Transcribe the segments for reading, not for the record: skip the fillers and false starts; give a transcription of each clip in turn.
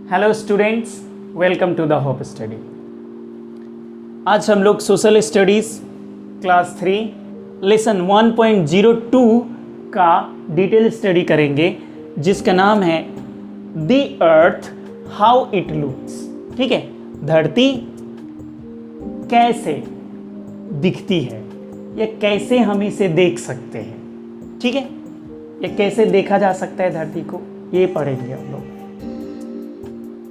Hello students, welcome to the hope study. आज हम लोग सोशल स्टडीज़ क्लास 3 लेसन 1.02 का डिटेल स्टडी करेंगे, जिसका नाम है the earth how it looks. ठीक है, धरती कैसे दिखती है या कैसे हम इसे देख सकते हैं। ठीक है, या कैसे देखा जा सकता है धरती को, ये पढ़ेंगे हम लोग।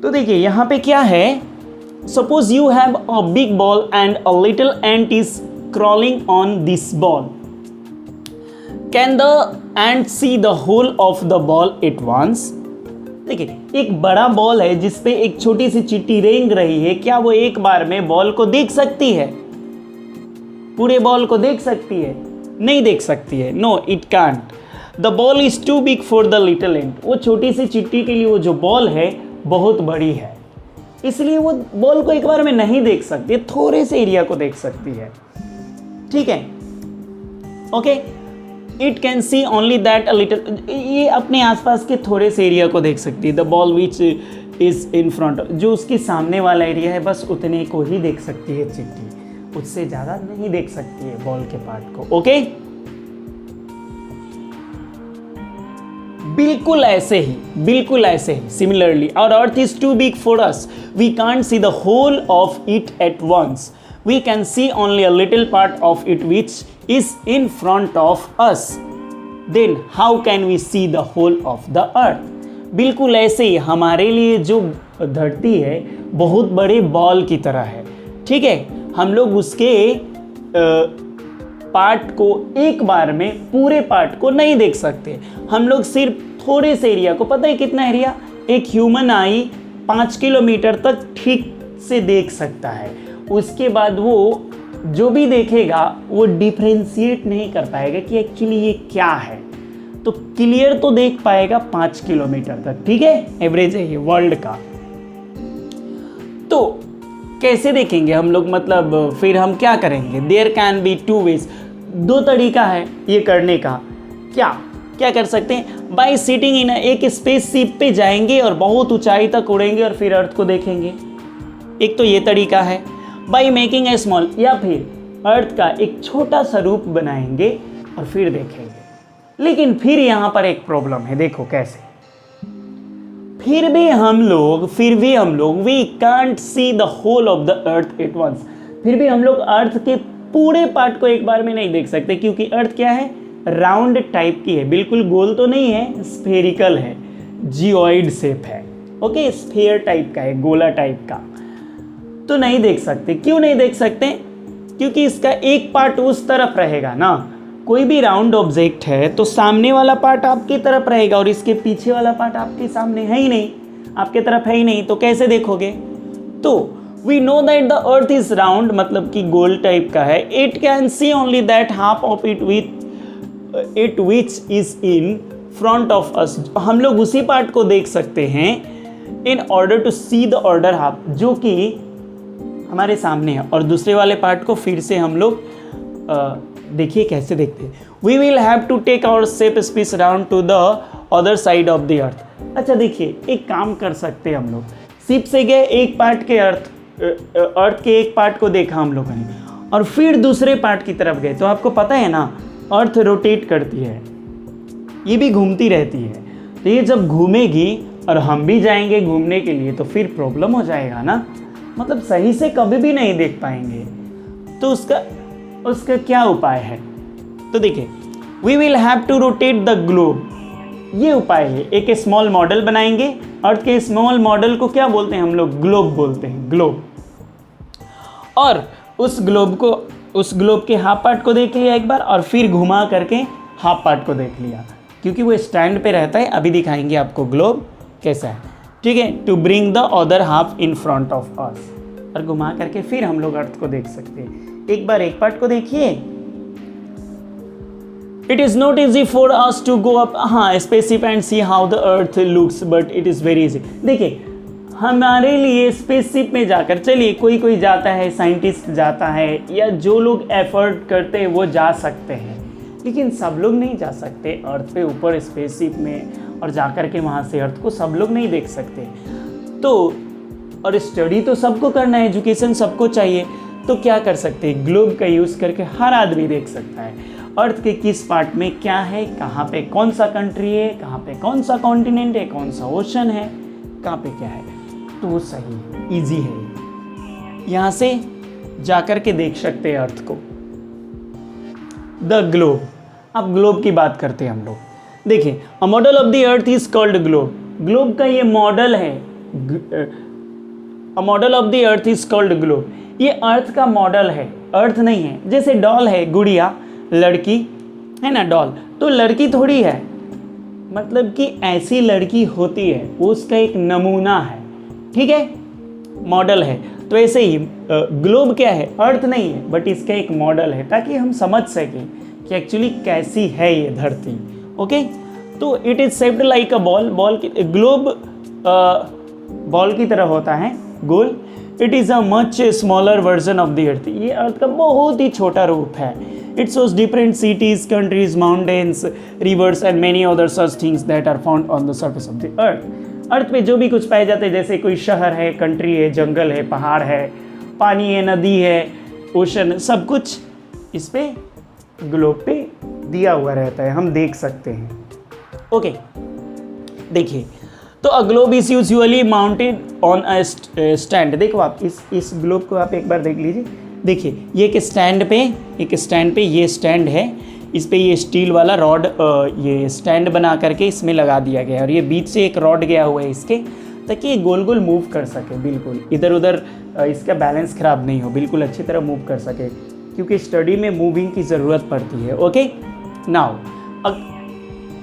तो देखिए यहाँ पे क्या है, suppose you have a big ball and a little ant is crawling on this ball. Can the ant see the whole of the ball at once. देखिए एक बड़ा बॉल है जिसपे एक छोटी सी चींटी रेंग रही है, क्या वो एक बार में बॉल को देख सकती है? पूरे बॉल को देख सकती है? नहीं देख सकती है। No it can't. The ball is too big for the little ant. वो छोटी सी चींटी के लिए वो जो बॉल है बहुत बड़ी है, इसलिए वो बॉल को एक बार में नहीं देख सकती, थोड़े से एरिया को देख सकती है। ठीक है, okay. It can see only that a little, ये अपने आसपास के थोड़े से एरिया को देख सकती है। The ball which is in front, जो उसके सामने वाला एरिया है बस उतने को ही देख सकती है चिट्टी, उससे ज़्यादा नहीं देख सकती है बॉल के पार्ट को। ओके, बिल्कुल ऐसे ही similarly our earth is too big for us, we can't see the whole of it at once, we can see only a little part of it which is in front of us, then how can we see the whole of the earth. बिल्कुल ऐसे ही हमारे लिए जो धरती है बहुत बड़े ball की तरह है। ठीक है, हम लोग उसके पार्ट को एक बार में, पूरे पार्ट को नहीं देख सकते, हम लोग सिर्फ थोड़े से एरिया को। पता है कितना एरिया? एक ह्यूमन आई 5 किलोमीटर तक ठीक से देख सकता है, उसके बाद वो जो भी देखेगा वो डिफ्रेंशिएट नहीं कर पाएगा कि एक्चुअली ये क्या है। तो क्लियर तो देख पाएगा 5 किलोमीटर तक। ठीक है, एवरेज है ये वर्ल्ड का। तो कैसे देखेंगे हम लोग, मतलब फिर हम क्या करेंगे? There can be two ways, दो तरीका है ये करने का। क्या कर सकते हैं? बाय सिटिंग इन एक स्पेसशिप पे जाएंगे और बहुत ऊंचाई तक उड़ेंगे और फिर अर्थ को देखेंगे। एक तो ये तरीका है। बाय मेकिंग ए स्मॉल, या फिर अर्थ का एक छोटा सा रूप बनाएंगे और फिर देखेंगे। लेकिन फिर यहाँ पर एक प्रॉब्लम है, देखो कैसे। फिर भी हम लोग we can't see the whole of the earth at once. फिर भी हम लोग अर्थ के पूरे पार्ट को एक बार में नहीं देख सकते, क्योंकि अर्थ क्या है? राउंड टाइप की है, बिल्कुल गोल तो नहीं है, स्फेरिकल है, जियोइड शेप है। ओके, स्फेयर टाइप का है, गोला टाइप का, तो नहीं देख सकते। क्यों नहीं देख सकते? क्योंकि इसका एक पार्ट उस तरफ रहेगा ना। कोई भी राउंड ऑब्जेक्ट है तो सामने वाला पार्ट आपकी तरफ रहेगा और इसके पीछे वाला पार्ट आपके सामने है ही नहीं, आपके तरफ है ही नहीं, तो कैसे देखोगे? तो we know that the earth is round, मतलब कि गोल टाइप का है। It can see only that half of it with which is in front of us. हम लोग उसी पार्ट को देख सकते हैं in order to see the order half, जो कि हमारे सामने है, और दूसरे वाले पार्ट को फिर से हम लोग देखिए कैसे देखते हैं। We will have to take our safe space round to the other side of the earth. अच्छा देखिए, एक काम कर सकते हैं हम लोग, शिप से गए एक पार्ट के अर्थ के एक पार्ट को देखा हम लोगों ने, और फिर दूसरे पार्ट की तरफ गए। तो आपको पता है ना, अर्थ रोटेट करती है, ये भी घूमती रहती है। तो ये जब घूमेगी और हम भी जाएंगे घूमने के लिए तो फिर प्रॉब्लम हो जाएगा ना, मतलब सही से कभी भी नहीं देख पाएंगे। तो उसका क्या उपाय है? तो देखिए, we will have to rotate the globe, ये उपाय है। एक स्मॉल मॉडल बनाएंगे, अर्थ के स्मॉल मॉडल को क्या बोलते हैं हम लोग? ग्लोब बोलते हैं, ग्लोब। और उस ग्लोब के हाफ पार्ट को देख लिया एक बार, और फिर घुमा करके हाफ पार्ट को देख लिया, क्योंकि वो स्टैंड पे रहता है। अभी दिखाएंगे आपको ग्लोब कैसा है। ठीक है, to bring the other half in front of us, और घुमा करके फिर हम लोग अर्थ को देख सकते हैं। एक बार एक पार्ट को देखिए। It is not easy for us to go up spaceship and see how the earth looks, but it is very easy. देखिए, हमारे लिए स्पेसशिप में जाकर, चलिए कोई जाता है, साइंटिस्ट जाता है, या जो लोग एफर्ट करते हैं वो जा सकते हैं, लेकिन सब लोग नहीं जा सकते अर्थ पे ऊपर स्पेसशिप में, और जाकर के वहाँ से अर्थ को सब लोग नहीं देख सकते। तो और स्टडी तो सबको करना है, एजुकेशन सबको चाहिए, तो क्या कर सकते हैं, ग्लोब का यूज़ करके हर आदमी देख सकता है अर्थ के किस पार्ट में क्या है, कहाँ पे कौन सा कंट्री है, कहाँ पे कौन सा कॉन्टिनेंट है, कौन सा ओशन है, कहाँ पे क्या है। तो वो सही है, ईजी है, यहाँ से जाकर के देख सकते हैं अर्थ को। द ग्लोब, अब ग्लोब की बात करते हैं हम लोग। देखिए, a model of the earth is called globe. Globe का ये मॉडल है, a model of the earth is called globe. ये अर्थ का मॉडल है, अर्थ नहीं है। जैसे डॉल है, गुड़िया, लड़की है ना, डॉल तो लड़की थोड़ी है, मतलब कि ऐसी लड़की होती है, वो उसका एक नमूना है, ठीक है, मॉडल है। तो ऐसे ही ग्लोब क्या है, अर्थ नहीं है, बट इसका एक मॉडल है, ताकि हम समझ सकें कि एक्चुअली कैसी है ये धरती। ओके, तो it is shaped like a ball, ball की ग्लोब बॉल की तरह होता है, गोल। It is a much smaller version of the earth, ये अर्थ का बहुत ही छोटा रूप है। It shows different cities, countries, mountains, rivers and many other such things that are found on the surface of the earth. Earth पे जो भी कुछ पाए जाते हैं, जैसे कोई शहर है, कंट्री है, जंगल है, पहाड़ है, पानी है, नदी है, ओशन, सब कुछ इस पे ग्लोब पे दिया हुआ रहता है, हम देख सकते हैं। ओके, देखिए, तो a globe is usually mounted on a stand. देखो आप इस ग्लोब को आप एक बार देख लीजिए। देखिए, ये एक स्टैंड पे ये स्टैंड है, इस पे ये स्टील वाला रॉड ये स्टैंड बना करके इसमें लगा दिया गया है, और ये बीच से एक रॉड गया हुआ है इसके, ताकि ये गोल गोल मूव कर सके, बिल्कुल इधर उधर इसका बैलेंस खराब नहीं हो, बिल्कुल अच्छी तरह मूव कर सके, क्योंकि स्टडी में मूविंग की ज़रूरत पड़ती है। Okay, now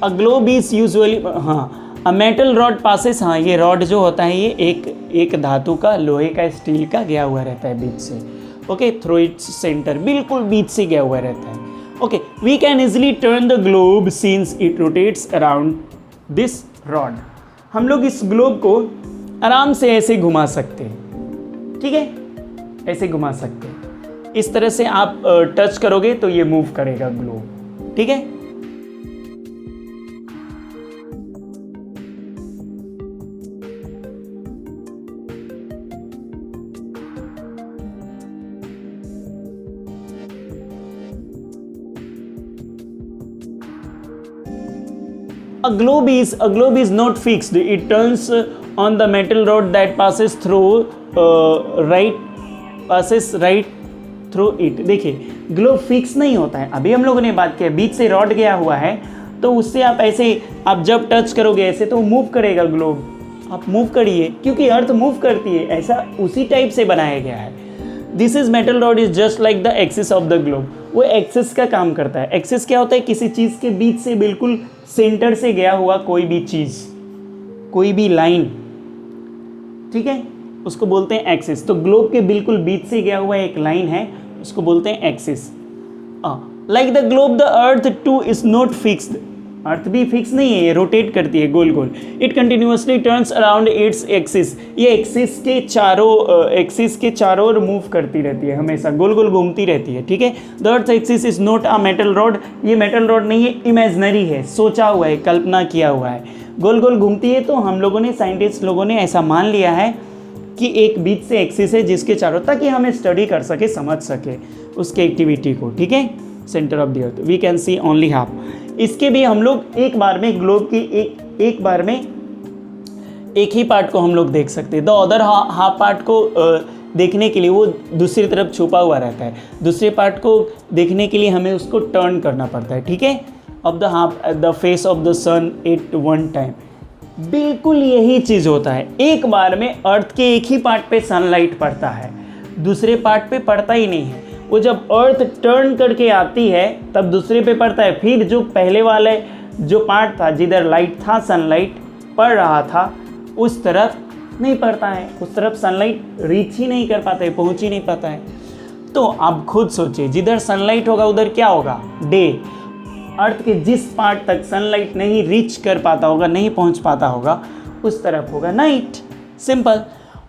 a globe is usually, हाँ, अ मेटल रॉड पासेस, हाँ, ये रॉड जो होता है ये एक धातु का, लोहे का, स्टील का गया हुआ रहता है बीच से। ओके, थ्रू इट्स सेंटर, बिल्कुल बीच से गया हुआ रहता है। Okay, we can easily turn the globe since it rotates around this rod. हम लोग इस ग्लोब को आराम से ऐसे घुमा सकते हैं, ठीक है, ऐसे घुमा सकते हैं। इस तरह से आप टच करोगे तो ये मूव करेगा ग्लोब, ठीक है। A globe is not fixed. It turns on the metal rod that passes right through it. देखिए, ग्लोब फिक्स नहीं होता है। अभी हम लोगों ने बात किया, बीच से रॉड गया हुआ है, तो उससे आप ऐसे, आप जब टच करोगे ऐसे तो मूव करेगा ग्लोब। आप मूव करिए, क्योंकि अर्थ मूव करती है, ऐसा उसी टाइप से बनाया गया है। This is metal rod is just like the axis of the globe. वो एक्सिस का काम करता है। एक्सिस क्या होता है, किसी चीज़ के बीच से बिल्कुल सेंटर से गया हुआ कोई भी चीज़, कोई भी लाइन, ठीक है, उसको बोलते हैं एक्सिस। तो ग्लोब के बिल्कुल बीच से गया हुआ एक लाइन है, उसको बोलते हैं axis. Like the globe the earth too is not fixed. Earth भी फिक्स नहीं है, ये रोटेट करती है गोल गोल। It continuously turns around its axis. ये एक्सिस के चारों ओर मूव करती रहती है, हमेशा गोल गोल घूमती रहती है, ठीक है। The earth axis is not a metal rod. ये मेटल रॉड नहीं है, इमेजनरी है, सोचा हुआ है, कल्पना किया हुआ है, गोल गोल घूमती है। तो हम लोगों ने, साइंटिस्ट लोगों ने ऐसा मान लिया है कि एक बीच से एक्सिस है जिसके चारों, ताकि हमें स्टडी कर सके, समझ सके उसके एक्टिविटी को, ठीक है। Centre of the earth we can see only half. इसके भी हम लोग एक बार में, ग्लोब की एक बार में एक ही पार्ट को हम लोग देख सकते हैं। द अदर हाफ पार्ट को देखने के लिए वो दूसरी तरफ छुपा हुआ रहता है। दूसरे पार्ट को देखने के लिए हमें उसको टर्न करना पड़ता है, ठीक है। Of the half the face of the sun at one time. बिल्कुल यही चीज़ होता है, एक बार में अर्थ के एक ही पार्ट पे सनलाइट पड़ता है, दूसरे पार्ट पे पड़ता ही नहीं है। वो जब अर्थ टर्न करके आती है तब दूसरे पे पड़ता है, फिर जो पहले वाले जो पार्ट था जिधर लाइट था, सनलाइट पड़ रहा था, उस तरफ नहीं पड़ता है, उस तरफ सनलाइट रीच ही नहीं कर पाता है, पहुंच ही नहीं पाता है। तो आप खुद सोचिए, जिधर सनलाइट होगा उधर क्या होगा, डे। अर्थ के जिस पार्ट तक सनलाइट नहीं रीच कर पाता होगा, नहीं पहुंच पाता होगा, उस तरफ होगा night. Simple.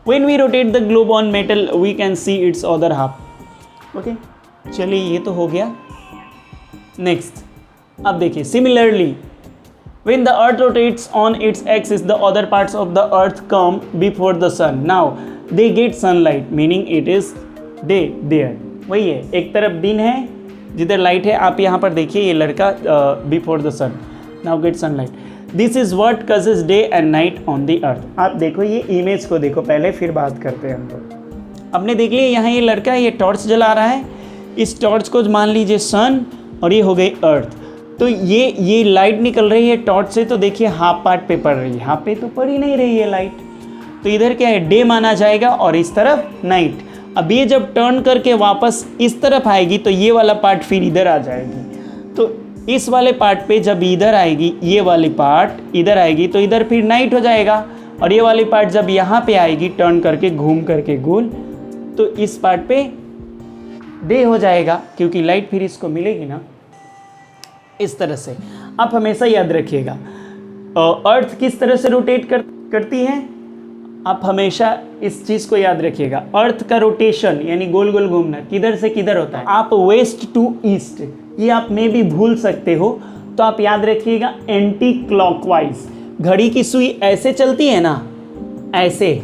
When we rotate the globe on metal we can see its other half. Okay, चलिए ये तो हो गया। नेक्स्ट, अब देखिए, similarly When the earth rotates on its axis, the other parts of the earth come before the sun. Now they get sunlight, meaning it is day there. वही है, एक तरफ दिन है जिधर लाइट है, आप यहाँ पर देखिए ये लड़का before the sun, now get sunlight. This is what causes day and night on the earth. आप देखो ये इमेज को देखो पहले, फिर बात करते हैं हम लोग. आपने देख लिया यहाँ ये लड़का ये टॉर्च जला रहा है, इस टॉर्च को मान लीजिए सन और ये हो गई अर्थ. तो ये लाइट निकल रही है टॉर्च से, तो देखिए हाफ पार्ट पे पड़ रही है, यहाँ पे तो पड़ ही नहीं रही है लाइट, तो इधर क्या है डे माना जाएगा और इस तरफ नाइट. अब ये जब टर्न करके वापस इस तरफ आएगी तो ये वाला पार्ट फिर इधर आ जाएगी. तो इस वाले पार्ट पे जब इधर आएगी, ये वाली पार्ट इधर आएगी तो इधर फिर नाइट हो जाएगा, और ये वाली पार्ट जब यहाँ पे आएगी टर्न करके घूम करके गोल, तो इस पार्ट पे डे हो जाएगा, क्योंकि लाइट फिर इसको मिलेगी ना. इस तरह से आप हमेशा याद रखिएगा अर्थ किस तरह से रोटेट करती है. आप हमेशा इस चीज़ को याद रखिएगा, अर्थ का रोटेशन यानी गोल गोल घूमना किधर से किधर होता है. आप वेस्ट टू ईस्ट ये आप में भी भूल सकते हो, तो आप याद रखिएगा एंटी क्लॉकवाइज. घड़ी की सुई ऐसे चलती है ना, ऐसे,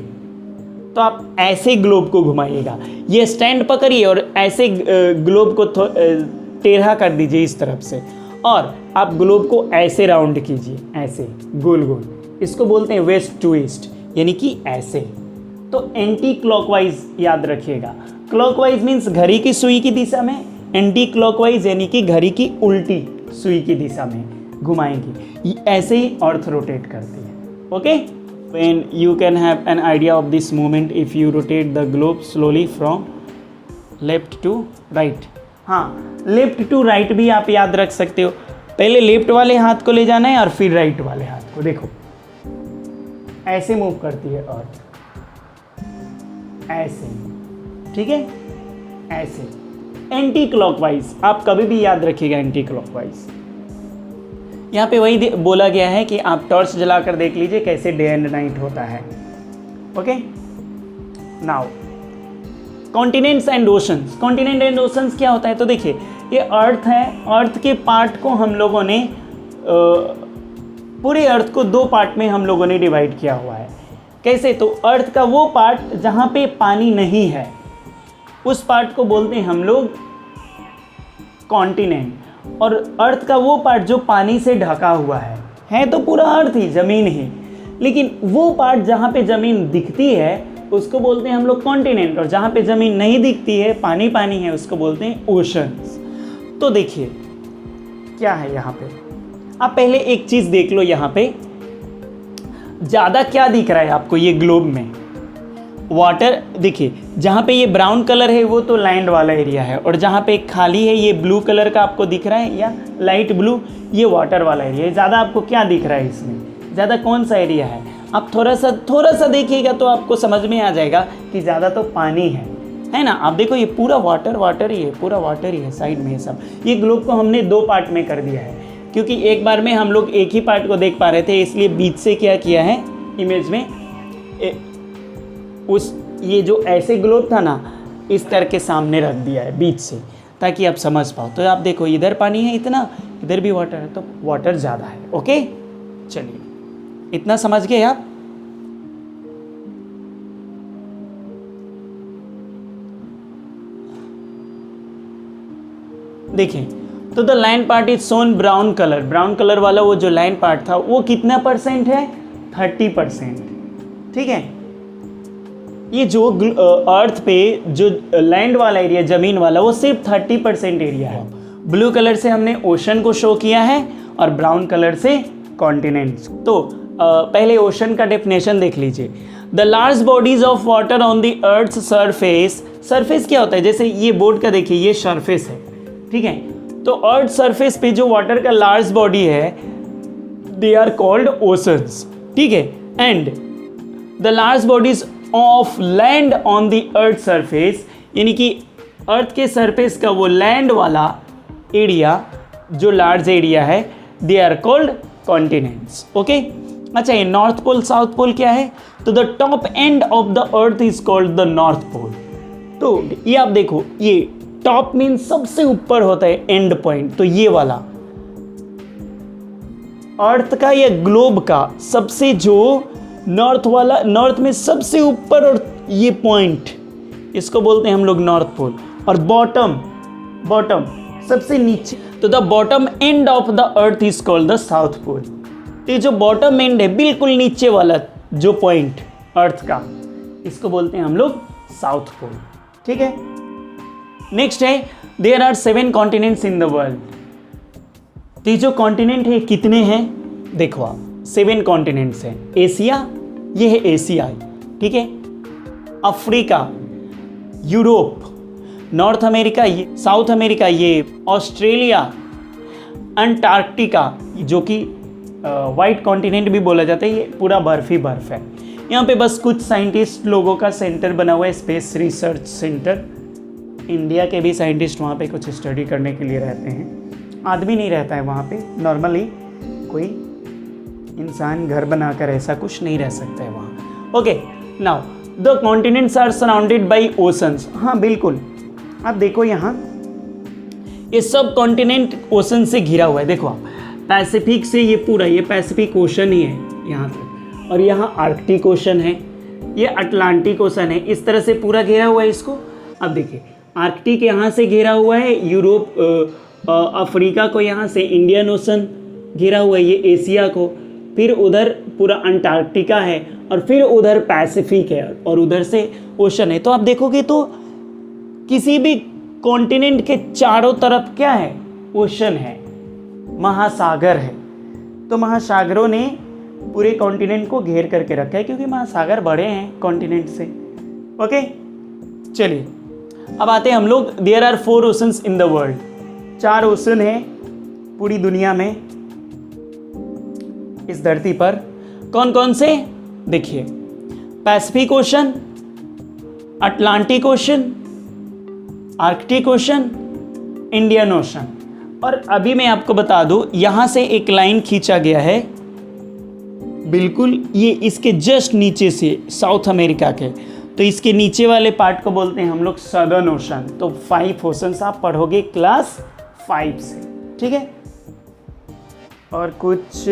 तो आप ऐसे ग्लोब को घुमाइएगा. ये स्टैंड पकड़िए और ऐसे ग्लोब को टेढ़ा कर दीजिए इस तरफ से, और आप ग्लोब को ऐसे राउंड कीजिए, ऐसे गोल गोल. इसको बोलते हैं वेस्ट टू ईस्ट, यानी कि ऐसे. तो एंटी क्लॉकवाइज याद रखिएगा. क्लॉकवाइज मीन्स घड़ी की सुई की दिशा में, एंटी क्लॉकवाइज यानी कि घड़ी की उल्टी सुई की दिशा में घुमाएंगी. ऐसे ही अर्थ रोटेट करती है. Okay, when you can have an idea of this movement if you rotate the globe slowly from left to right. हाँ, लेफ्ट टू राइट भी आप याद रख सकते हो. पहले लेफ्ट वाले हाथ को ले जाना है और फिर राइट वाले हाथ को. देखो ऐसे मूव करती है अर्थ, ऐसे, ठीक है, ऐसे. एंटी क्लॉकवाइज आप कभी भी याद रखिएगा, एंटी क्लॉकवाइज. यहाँ पे वही बोला गया है कि आप टॉर्च जलाकर देख लीजिए कैसे डे एंड नाइट होता है. Okay, now continents and oceans. Continent and oceans क्या होता है, तो देखिए ये अर्थ है, अर्थ के पार्ट को हम लोगों ने पूरे अर्थ को दो पार्ट में हम लोगों ने डिवाइड किया हुआ है. कैसे, तो अर्थ का वो पार्ट जहाँ पे पानी नहीं है उस पार्ट को बोलते हैं हम लोग कॉन्टिनेंट, और अर्थ का वो पार्ट जो पानी से ढका हुआ है तो पूरा अर्थ ही, ज़मीन ही, लेकिन वो पार्ट जहाँ पे ज़मीन दिखती है उसको बोलते हैं हम लोग कॉन्टिनेंट, और जहाँ पे ज़मीन नहीं दिखती है, पानी पानी है, उसको बोलते हैं ओशंस. तो देखिए क्या है यहाँ पे, आप पहले एक चीज़ देख लो. यहाँ पे ज़्यादा क्या दिख रहा है आपको ये ग्लोब में, वाटर. देखिए जहाँ पे ये ब्राउन कलर है वो तो लैंड वाला एरिया है, और जहाँ पे खाली है ये ब्लू कलर का आपको दिख रहा है या लाइट ब्लू, ये वाटर वाला एरिया है. ज़्यादा आपको क्या दिख रहा है इसमें, ज़्यादा कौन सा एरिया है. आप थोड़ा सा देखिएगा तो आपको समझ में आ जाएगा कि ज़्यादा तो पानी है ना. आप देखो ये पूरा वाटर ही है, पूरा वाटर ही है साइड में. ये सब ये ग्लोब को हमने दो पार्ट में कर दिया है, क्योंकि एक बार में हम लोग एक ही पार्ट को देख पा रहे थे, इसलिए बीच से क्या किया है इमेज में उस ये जो ऐसे ग्लोब था ना इस तरह के सामने रख दिया है बीच से, ताकि आप समझ पाओ. तो आप देखो इधर पानी है इतना, इधर भी वाटर है, तो वाटर ज़्यादा है. ओके, चलिए इतना समझ गए आप. देखें तो the land part is shown brown colour. Brown colour वाला वो जो लैंड पार्ट था वो कितना % है, 30%. ठीक है, ये जो अर्थ पे जो लैंड वाला एरिया, ज़मीन वाला, वो सिर्फ 30% एरिया है. ब्लू कलर से हमने ओशन को शो किया है और ब्राउन कलर से कॉन्टिनेंट्स. तो पहले ओशन का डेफिनेशन देख लीजिए. The large bodies of water on the earth surface. Surface क्या होता है, जैसे ये बोर्ड का देखिए ये सरफेस है, ठीक है. तो अर्थ सरफेस पे जो वाटर का लार्ज बॉडी है दे आर कॉल्ड ओशंस, ठीक है. And the large bodies of land on the earth surface, यानी कि अर्थ के सरफेस का वो लैंड वाला एरिया जो लार्ज एरिया है, they are called continents. Okay, अच्छा ये नॉर्थ पोल साउथ पोल क्या है, तो the top end of the earth is called the north pole. तो ये आप देखो, ये टॉप मीन्स सबसे ऊपर होता है एंड पॉइंट, तो ये वाला अर्थ का या ग्लोब का सबसे जो नॉर्थ वाला, नॉर्थ में सबसे ऊपर और ये पॉइंट, इसको बोलते हैं हम लोग नॉर्थ पोल। और बॉटम सबसे नीचे, तो the bottom end of the earth is called the south pole. तो ये जो बॉटम एंड है, बिल्कुल नीचे वाला जो पॉइंट अर्थ का, इसको बोलते हैं हम लोग साउथ पोल। ठीक है, नेक्स्ट है there are 7 continents in the world. तो ये जो कॉन्टिनेंट है कितने हैं, देखो आप 7 कॉन्टिनेंट्स हैं। एशिया, ये है एशिया, ठीक है, अफ्रीका, यूरोप, नॉर्थ अमेरिका, ये साउथ अमेरिका, ये ऑस्ट्रेलिया, अंटार्कटिका जो कि वाइट कॉन्टिनेंट भी बोला जाता है, ये पूरा बर्फ ही बर्फ है। यहाँ पे बस कुछ साइंटिस्ट लोगों का सेंटर बना हुआ है, स्पेस रिसर्च सेंटर। इंडिया के भी साइंटिस्ट वहाँ पे कुछ स्टडी करने के लिए रहते हैं। आदमी नहीं रहता है वहाँ पे, नॉर्मली कोई इंसान घर बनाकर ऐसा कुछ नहीं रह सकता है वहाँ। Okay, now the continents are surrounded by oceans. हाँ बिल्कुल, आप देखो यहाँ ये सब कॉन्टिनेंट ओशन से घिरा हुआ है। देखो आप, पैसिफिक से ये पूरा, ये पैसिफिक ओशन ही है यहाँ तक, और यहाँ आर्कटिक ओशन है, ये अटलांटिक ओशन है, इस तरह से पूरा घेरा हुआ है इसको। अब देखिए, आर्कटिक यहाँ से घेरा हुआ है, यूरोप अफ्रीका को यहाँ से इंडियन ओशन घिरा हुआ है, ये एशिया को, फिर उधर पूरा अंटार्कटिका है, और फिर उधर पैसिफिक है, और उधर से ओशन है। तो आप देखोगे तो किसी भी कॉन्टिनेंट के चारों तरफ क्या है, ओशन है, महासागर है। तो महासागरों ने पूरे कॉन्टिनेंट को घेर करके रखा है, क्योंकि महासागर बड़े हैं कॉन्टिनेंट से। ओके, चलिए अब आते हैं हम लोग, there are 4 oceans in the world. 4 ocean है पूरी दुनिया में, इस धरती पर। कौन कौन से, देखिए, Pacific ocean, Atlantic ocean, Arctic ocean, Indian ocean. और अभी मैं आपको बता दूं, यहां से एक लाइन खींचा गया है बिल्कुल, ये इसके जस्ट नीचे से साउथ अमेरिका के, तो इसके नीचे वाले पार्ट को बोलते हैं हम लोग सदर्न ओशन। तो 5 ओशंस आप पढ़ोगे क्लास 5 से, ठीक है। और कुछ,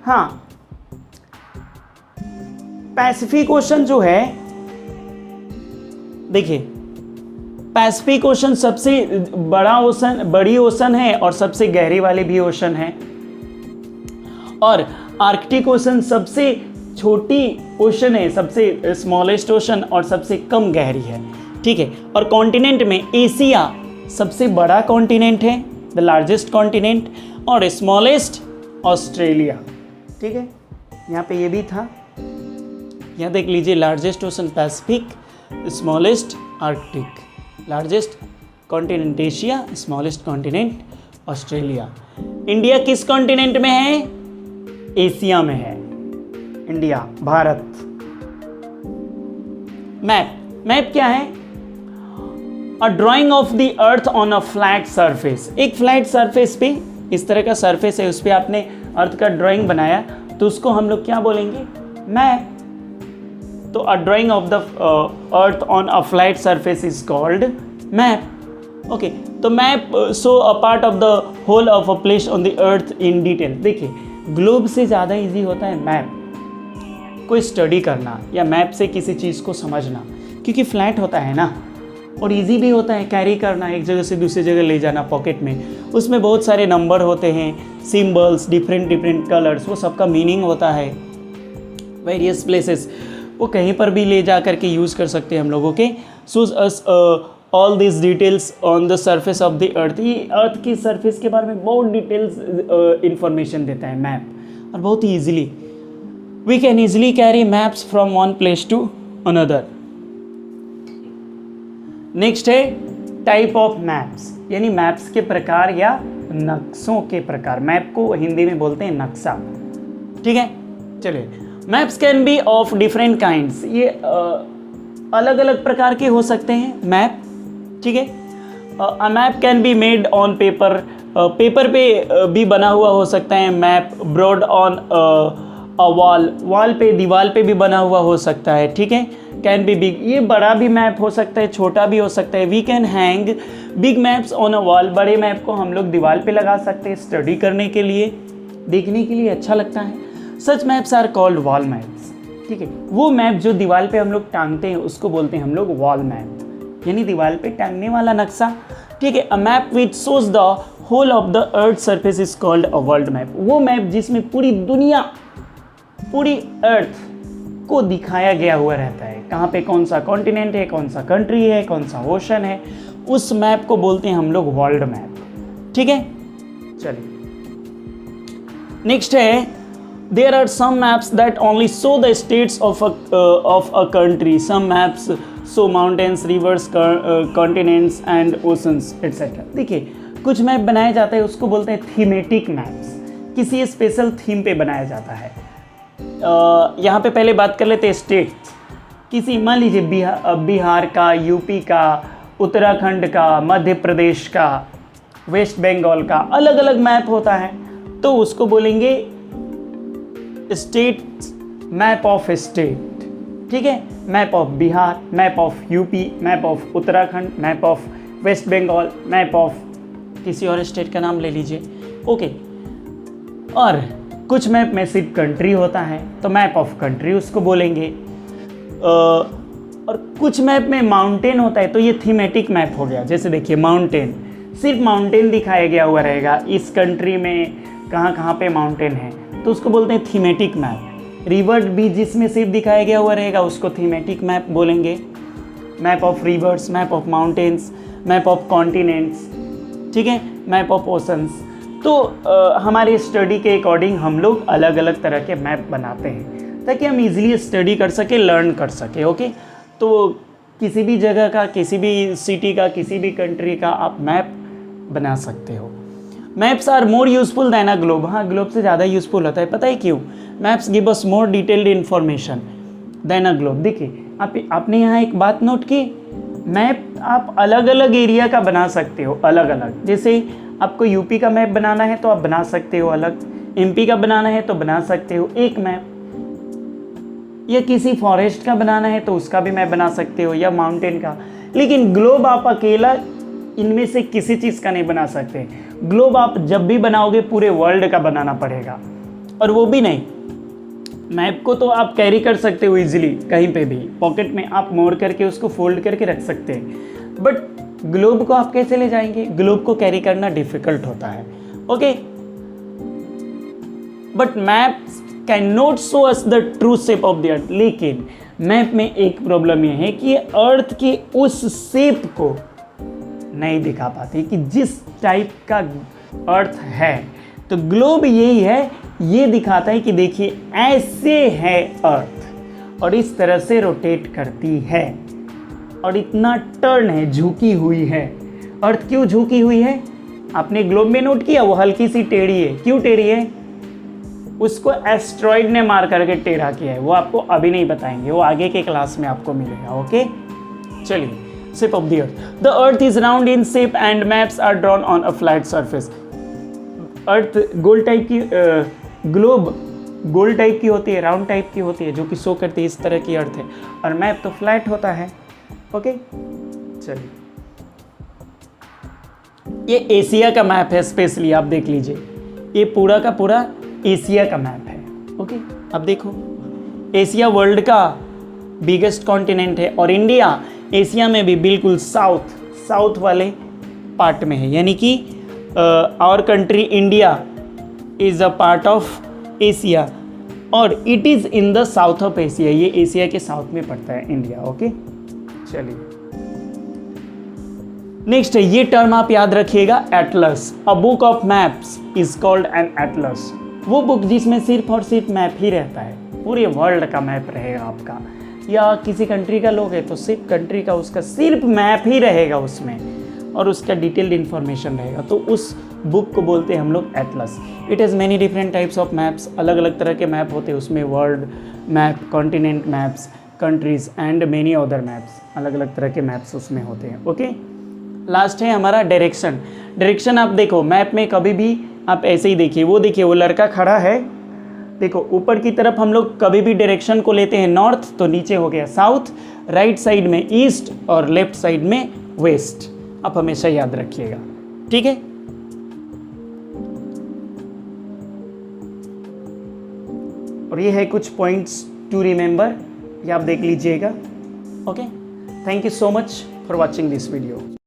हाँ, पैसिफिक ओशन जो है, देखिए, पैसिफिक ओशन सबसे बड़ा ओशन, बड़ी ओशन है, और सबसे गहरी वाली भी ओशन है। और आर्कटिक ओशन सबसे छोटी ओशन है, सबसे स्मॉलेस्ट ओशन, और सबसे कम गहरी है, ठीक है। और कॉन्टिनेंट में एशिया सबसे बड़ा कॉन्टिनेंट है, द लार्जेस्ट कॉन्टिनेंट, और स्मॉलेस्ट ऑस्ट्रेलिया, ठीक है। यहाँ पे ये भी था, यहाँ देख लीजिए, largest ocean Pacific, smallest Arctic, largest continent Asia, smallest continent Australia. India किस कॉन्टिनेंट में है, एशिया में है, इंडिया, भारत। मैप क्या है, a drawing of the earth on a flat surface. एक फ्लैट सरफेस पे, इस तरह का सरफेस है, उस पर आपने अर्थ का ड्राइंग बनाया, तो उसको हम लोग क्या बोलेंगे, मैप। तो a drawing of the earth on a flat surface is called map. Okay, तो map show a part of the whole of a place on the earth in detail. देखिए, ग्लोब से ज़्यादा इजी होता है map को study करना, या map से किसी चीज़ को समझना, क्योंकि फ्लैट होता है ना, और इजी भी होता है कैरी करना, एक जगह से दूसरी जगह ले जाना पॉकेट में। उसमें बहुत सारे नंबर होते हैं, सिंबल्स, डिफरेंट कलर्स, वो सबका मीनिंग होता है, वेरियस प्लेसेस, वो कहीं पर भी ले जा करके यूज़ कर सकते हैं हम लोगों के। Shows us all this details on the surface of the earth. ये अर्थ की सरफेस के बारे में बहुत डिटेल्स इंफॉर्मेशन देता है मैप, और बहुत ही easily we can easily carry maps from one place to another. Next है टाइप ऑफ मैप्स, यानी मैप्स के प्रकार या नक्शों के प्रकार। मैप को हिंदी में बोलते हैं नक्शा, ठीक है। चलिए, maps can be of different kinds, ये अलग अलग प्रकार के हो सकते हैं मैप, ठीक है। A map can be made on paper, paper पे भी बना हुआ हो सकता है map, broad on a wall, wall पे, दीवार पे भी बना हुआ हो सकता है, ठीक है। कैन बी बिग, ये बड़ा भी मैप हो सकता है, छोटा भी हो सकता है। We can hang big maps on a wall, बड़े मैप को हम लोग दीवार पे लगा सकते हैं स्टडी करने के लिए। देखने के लिए अच्छा लगता है। Such maps are called wall maps, ठीक है। वो मैप जो दीवार पे हम लोग टांगते हैं उसको बोलते हैं हम लोग वॉल मैप, यानी दीवार पे टांगने वाला नक्शा, ठीक है। A map which shows the whole of the earth surface is called a world map. वो मैप जिसमें पूरी दुनिया, पूरी अर्थ को दिखाया गया हुआ रहता है, कहाँ पे कौन सा कॉन्टिनेंट है, कौन सा कंट्री है, कौन सा ओशन है, उस मैप को बोलते हैं हम लोग वर्ल्ड मैप, ठीक है। चलिए नेक्स्ट है, there are some maps that only show the states of a country, some maps show mountains, rivers, continents and oceans etcetera. देखिए कुछ मैप बनाया जाता है उसको बोलते हैं थीमेटिक मैप्स, किसी स्पेशल थीम पे बनाया जाता है। यहाँ पे पहले बात कर लेते हैं स्टेट्स, किसी मान लीजिए बिहार का, यूपी का, उत्तराखंड का, मध्य प्रदेश का, वेस्ट बंगाल का, अलग अलग मैप होता है, तो उसको बोलेंगे स्टेट, मैप ऑफ स्टेट, ठीक है। Map of Bihar, map of UP, map of Uttarakhand, map of West Bengal, map of किसी और स्टेट का नाम ले लीजिए, ओके। और कुछ मैप में सिर्फ कंट्री होता है तो मैप ऑफ कंट्री उसको बोलेंगे, और कुछ मैप में माउंटेन होता है तो ये थीमेटिक मैप हो गया। जैसे देखिए माउंटेन, सिर्फ माउंटेन दिखाया गया हुआ रहेगा, इस कंट्री में कहाँ कहाँ पे माउंटेन है तो उसको बोलते हैं थीमेटिक मैप। रिवर भी जिसमें सिर्फ दिखाया गया हुआ रहेगा उसको थीमेटिक मैप बोलेंगे। Map of reverse, map of mountains, map of continents, ठीक है, मैप ऑफ ओशंस। तो हमारे स्टडी के अकॉर्डिंग हम लोग अलग अलग तरह के मैप बनाते हैं ताकि हम इजीली स्टडी कर सके, लर्न कर सके, ओके। तो किसी भी जगह का, किसी भी सिटी का, किसी भी कंट्री का आप मैप बना सकते हो। Maps are more useful than a globe, हाँ ग्लोब से ज़्यादा यूजफुल होता है, पता है क्यों? Maps give us more detailed information than a globe. देखिए आपने यहाँ एक बात नोट की, मैप आप अलग अलग एरिया का बना सकते हो, अलग अलग। जैसे आपको यूपी का मैप बनाना है तो आप बना सकते हो अलग, एमपी का बनाना है तो बना सकते हो एक मैप, या किसी फॉरेस्ट का बनाना है तो उसका भी मैप बना सकते हो, या माउंटेन का। लेकिन ग्लोब आप अकेला इनमें से किसी चीज़ का नहीं बना सकते। ग्लोब आप जब भी बनाओगे पूरे वर्ल्ड का बनाना पड़ेगा, और वो भी नहीं, मैप को तो आप कैरी कर सकते हो इजीली, कहीं पे भी पॉकेट में आप मोड़ करके उसको फोल्ड करके रख सकते हैं, बट ग्लोब को आप कैसे ले जाएंगे? ग्लोब को कैरी करना डिफिकल्ट होता है, okay. But map can not show us the true shape of the अर्थ। लेकिन मैप में एक प्रॉब्लम यह है कि अर्थ के उस शेप को नहीं दिखा पाते कि जिस टाइप का अर्थ है। तो ग्लोब यही है, ये दिखाता है कि देखिए ऐसे है अर्थ और इस तरह से रोटेट करती है और इतना टर्न है, झुकी हुई है। अर्थ क्यों झुकी हुई है? आपने ग्लोब में नोट किया, वो हल्की सी टेढ़ी है। क्यों टेढ़ी है? उसको एस्ट्रॉइड ने मार करके टेढ़ा किया है, वो आपको अभी नहीं बताएंगे, वो आगे के क्लास में आपको मिलेगा, ओके। चलिए, shape of the earth. The earth is round in shape and maps are drawn on a flat surface. अर्थ गोल टाइप की, ग्लोब गोल टाइप की होती है, राउंड टाइप की होती है, जो कि शो करती है इस तरह की अर्थ है, और मैप तो फ्लैट होता है, ओके। चलिए, ये एशिया का मैप है, स्पेशली आप देख लीजिए, ये पूरा का पूरा एशिया का मैप है, ओके। अब देखो, एशिया वर्ल्ड का बिगेस्ट कॉन्टिनेंट है और इंडिया एशिया में भी बिल्कुल साउथ वाले पार्ट में है, यानी कि our country India is a part of Asia और it is in the south of Asia. ये एशिया के साउथ में पड़ता है इंडिया, ओके। चलिए, नेक्स्ट है, ये टर्म आप याद रखिएगा, Atlas. A book of maps is called an Atlas. वो बुक जिसमें सिर्फ और सिर्फ मैप ही रहता है, पूरे वर्ल्ड का मैप रहेगा आपका, या किसी कंट्री का लोग है तो सिर्फ कंट्री का, उसका सिर्फ मैप ही रहेगा उसमें और उसका डिटेल्ड इन्फॉर्मेशन रहेगा, तो उस बुक को बोलते हैं हम लोग Atlas. It has many different types of maps, अलग अलग तरह के मैप होते हैं उसमें, world map, continent maps, countries and many other maps, अलग अलग तरह के मैप्स उसमें होते हैं, ओके। लास्ट है हमारा डायरेक्शन। डायरेक्शन आप देखो, मैप में कभी भी आप ऐसे ही देखिए, वो देखिए वो लड़का खड़ा है, देखो ऊपर की तरफ हम लोग कभी भी डायरेक्शन को लेते हैं नॉर्थ, तो नीचे हो गया साउथ, राइट साइड में ईस्ट और लेफ्ट साइड में वेस्ट, आप हमेशा याद रखिएगा, ठीक है। और ये है कुछ पॉइंट्स टू रिमेंबर, ये आप देख लीजिएगा। Okay, thank you so much for watching this video.